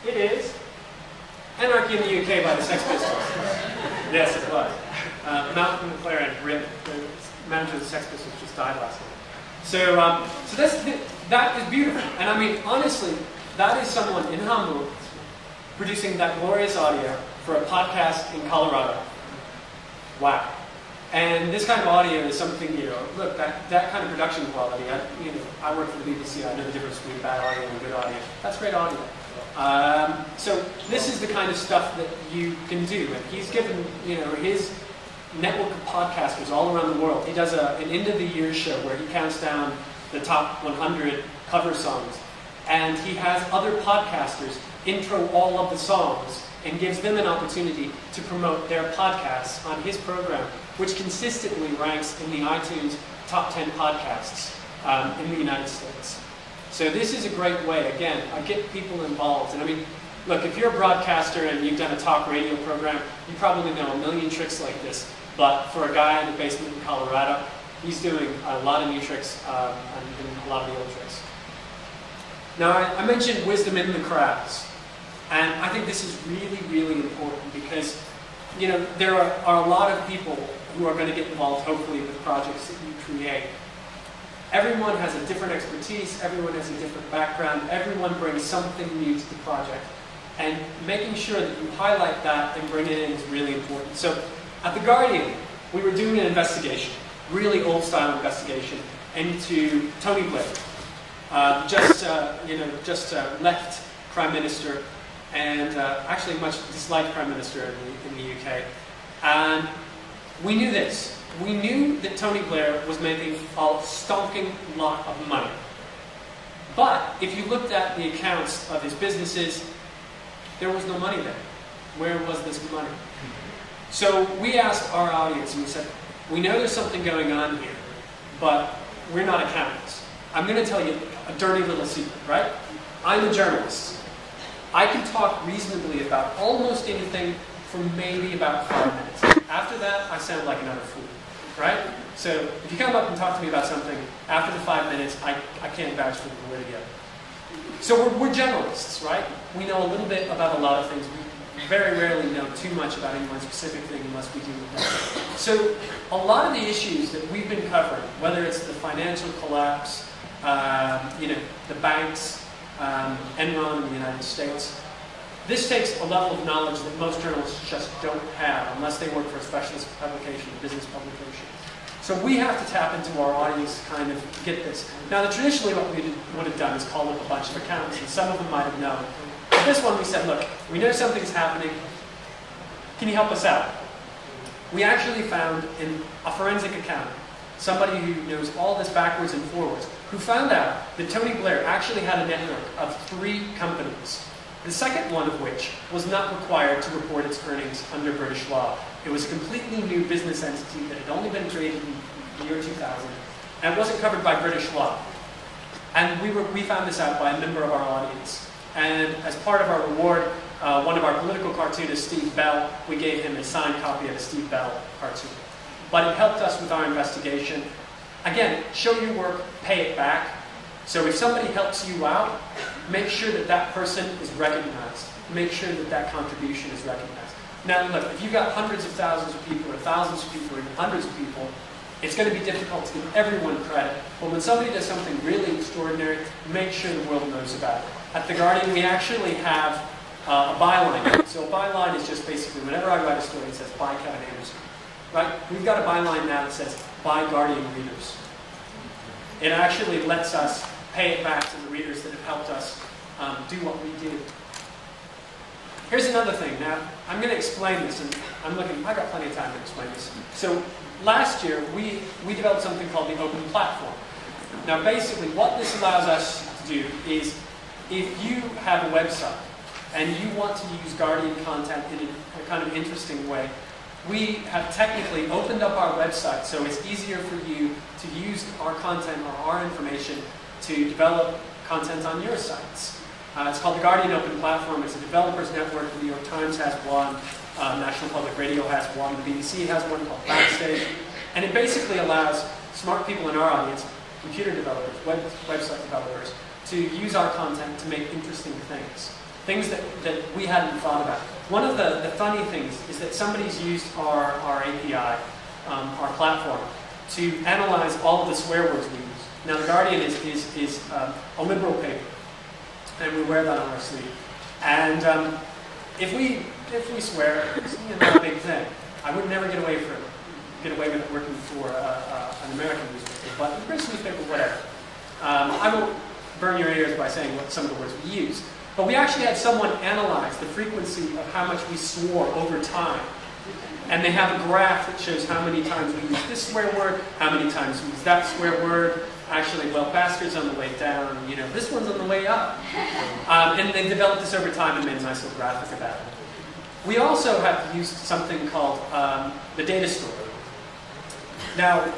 It is. Anarchy in the UK by the Sex Pistols. Yes, it was. Malcolm McLaren, Rip, the manager of the Sex Pistols, just died last night. So, that is beautiful. And I mean, honestly, that is someone in Hamburg producing that glorious audio for a podcast in Colorado. Wow. And this kind of audio is something, look, that kind of production quality, I work for the BBC, I know the difference between bad audio and good audio. That's great audio. So this is the kind of stuff that you can do. And he's given, his network of podcasters all around the world. He does an end of the year show where he counts down the top 100 cover songs. And he has other podcasters intro all of the songs and gives them an opportunity to promote their podcasts on his program, which consistently ranks in the iTunes top 10 podcasts in the United States. So this is a great way, again, I get people involved. And I mean, look, if you're a broadcaster and you've done a talk radio program, you probably know a million tricks like this. But for a guy in the basement in Colorado, he's doing a lot of new tricks and a lot of the old tricks. Now, I mentioned wisdom in the crowds. And I think this is really, really important because, there are a lot of people who are going to get involved, hopefully, with projects that you create. Everyone has a different expertise, everyone has a different background, everyone brings something new to the project. And making sure that you highlight that and bring it in is really important. So, at The Guardian, we were doing an investigation, really old-style investigation, into Tony Blair. Just left Prime Minister, and actually much disliked Prime Minister in the UK. And we knew this. We knew that Tony Blair was making a stonking lot of money. But if you looked at the accounts of his businesses, there was no money there. Where was this money? So we asked our audience, and we said, we know there's something going on here, but we're not accountants. I'm going to tell you a dirty little secret, right? I'm a journalist. I can talk reasonably about almost anything for maybe about 5 minutes. After that, I sound like another fool, right? So if you come up and talk to me about something, after the 5 minutes, I can't vouch for the way to go. So we're generalists, right? We know a little bit about a lot of things. We very rarely know too much about any one specific thing unless we do that. So a lot of the issues that we've been covering, whether it's the financial collapse, the banks, Enron in the United States. This takes a level of knowledge that most journalists just don't have unless they work for a specialist publication, business publication. So we have to tap into our audience to kind of get this. Now, traditionally what we would have done is call up a bunch of accountants, and some of them might have known. But this one we said, look, we know something's happening. Can you help us out? We actually found in a forensic accountant, somebody who knows all this backwards and forwards, who found out that Tony Blair actually had a network of 3 companies, the second one of which was not required to report its earnings under British law. It was a completely new business entity that had only been created in the year 2000, and it wasn't covered by British law. And we found this out by a member of our audience. And as part of our reward, one of our political cartoonists, Steve Bell, we gave him a signed copy of a Steve Bell cartoon. But it helped us with our investigation. Again, show your work, pay it back. So if somebody helps you out, make sure that that person is recognized. Make sure that that contribution is recognized. Now look, if you've got hundreds of thousands of people, or thousands of people, or even hundreds of people, it's going to be difficult to give everyone credit. But when somebody does something really extraordinary, make sure the world knows about it. At The Guardian, we actually have a byline. So a byline is just basically, whenever I write a story, it says, by Kevin Anderson. Right? We've got a byline now that says, by Guardian readers. It actually lets us pay it back to the readers that have helped us do what we do. Here's another thing. Now, I'm going to explain this, and I've got plenty of time to explain this. So, last year, we developed something called the Open Platform. Now, basically, what this allows us to do is, if you have a website, and you want to use Guardian content in a kind of interesting way, we have technically opened up our website so it's easier for you to use our content or our information to develop content on your sites. It's called the Guardian Open Platform. It's a developers network. The New York Times has one. National Public Radio has one. The BBC has one called Backstage. And it basically allows smart people in our audience, computer developers, website developers, to use our content to make interesting things. things that we hadn't thought about. One of the funny things is that somebody's used our API, our platform, to analyze all of the swear words we use. Now, The Guardian is a liberal paper, and we wear that on our sleeve. And if we swear, it's not a big thing. I would never get away with it working for an American newspaper, but the British newspaper, whatever. I won't burn your ears by saying what some of the words we use. But we actually had someone analyze the frequency of how much we swore over time. And they have a graph that shows how many times we use this swear word, how many times we use that swear word. Actually, well, bastard's on the way down, this one's on the way up. And they developed this over time and made a nice little graphic about it. We also have used something called the data store. Now,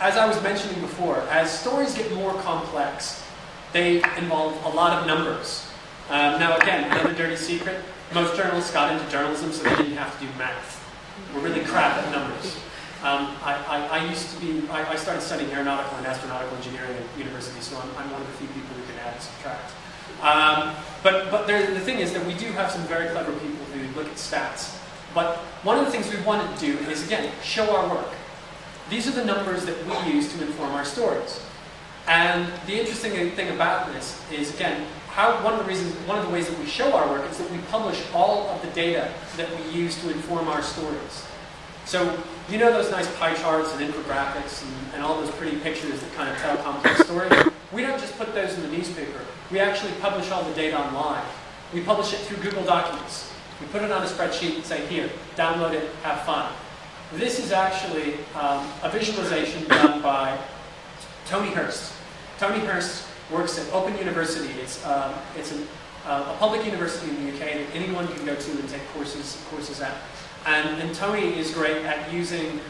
as I was mentioning before, as stories get more complex, they involve a lot of numbers. Now, again, another dirty secret. Most journalists got into journalism so they didn't have to do math. We're really crap at numbers. I started studying aeronautical and astronautical engineering at university, so I'm one of the few people who can add and subtract. But the thing is that we do have some very clever people who look at stats. But one of the things we wanted to do is, again, show our work. These are the numbers that we use to inform our stories. And the interesting thing about this is, again, one of the ways that we show our work is that we publish all of the data that we use to inform our stories. So, those nice pie charts and infographics and all those pretty pictures that kind of tell complex stories? We don't just put those in the newspaper. We actually publish all the data online. We publish it through Google Documents. We put it on a spreadsheet and say, here, download it, have fun. This is actually a visualization done by Tony Hurst. Tony Hurst works at Open University. It's a public university in the UK that anyone can go to and take courses at. And Tony is great at using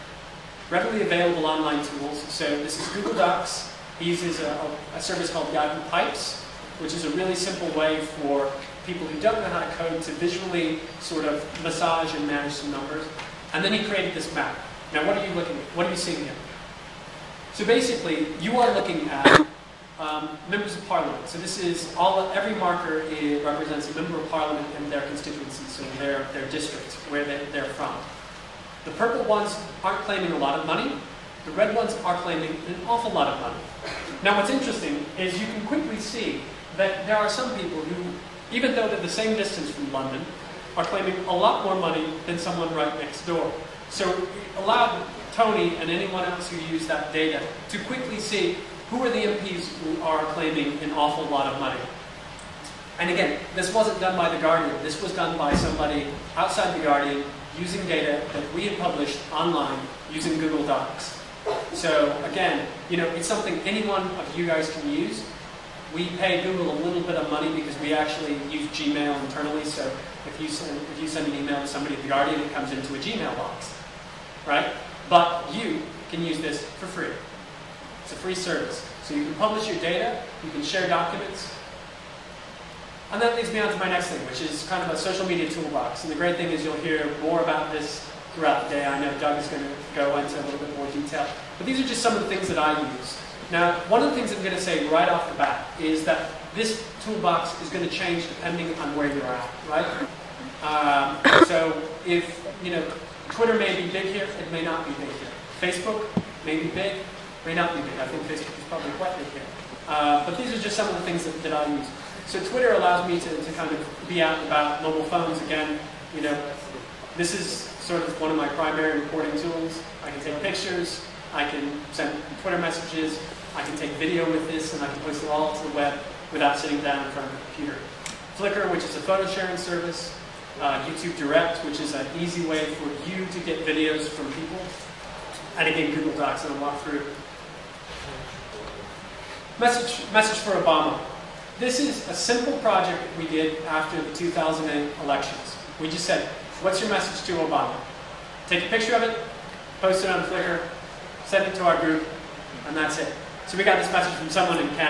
readily available online tools. So this is Google Docs. He uses a service called Yahoo Pipes, which is a really simple way for people who don't know how to code to visually sort of massage and manage some numbers. And then he created this map. Now, what are you seeing here? So basically, you are looking at members of parliament. So this is every marker represents a member of parliament and their constituency, so their district, where they're from. The purple ones aren't claiming a lot of money. The red ones are claiming an awful lot of money. Now what's interesting is you can quickly see that there are some people who, even though they're the same distance from London, are claiming a lot more money than someone right next door. So it allowed Tony and anyone else who used that data to quickly see who are the MPs who are claiming an awful lot of money. And again, this wasn't done by The Guardian. This was done by somebody outside The Guardian using data that we had published online using Google Docs. So again, it's something any one of you guys can use. We pay Google a little bit of money because we actually use Gmail internally. So if you send an email to somebody at The Guardian, it comes into a Gmail box, right? But you can use this for free. It's a free service. So you can publish your data, you can share documents. And that leads me on to my next thing, which is kind of a social media toolbox. And the great thing is you'll hear more about this throughout the day. I know Doug is going to go into a little bit more detail. But these are just some of the things that I use. Now, one of the things I'm going to say right off the bat is that this toolbox is going to change depending on where you're at, right? So if, Twitter may be big here, it may not be big here. Facebook may be big, may not be big. I think Facebook is probably quite big here. But these are just some of the things that I use. So Twitter allows me to kind of be out and about. Mobile phones, again, this is sort of one of my primary reporting tools. I can take pictures, I can send Twitter messages, I can take video with this, and I can post it all to the web without sitting down in front of a computer. Flickr, which is a photo sharing service. YouTube Direct, which is an easy way for you to get videos from people. And again, Google Docs, and I'll walk through. Message for Obama. This is a simple project that we did after the 2008 elections. We just said, what's your message to Obama? Take a picture of it, post it on Flickr, send it to our group, and that's it. So we got this message from someone in Canada.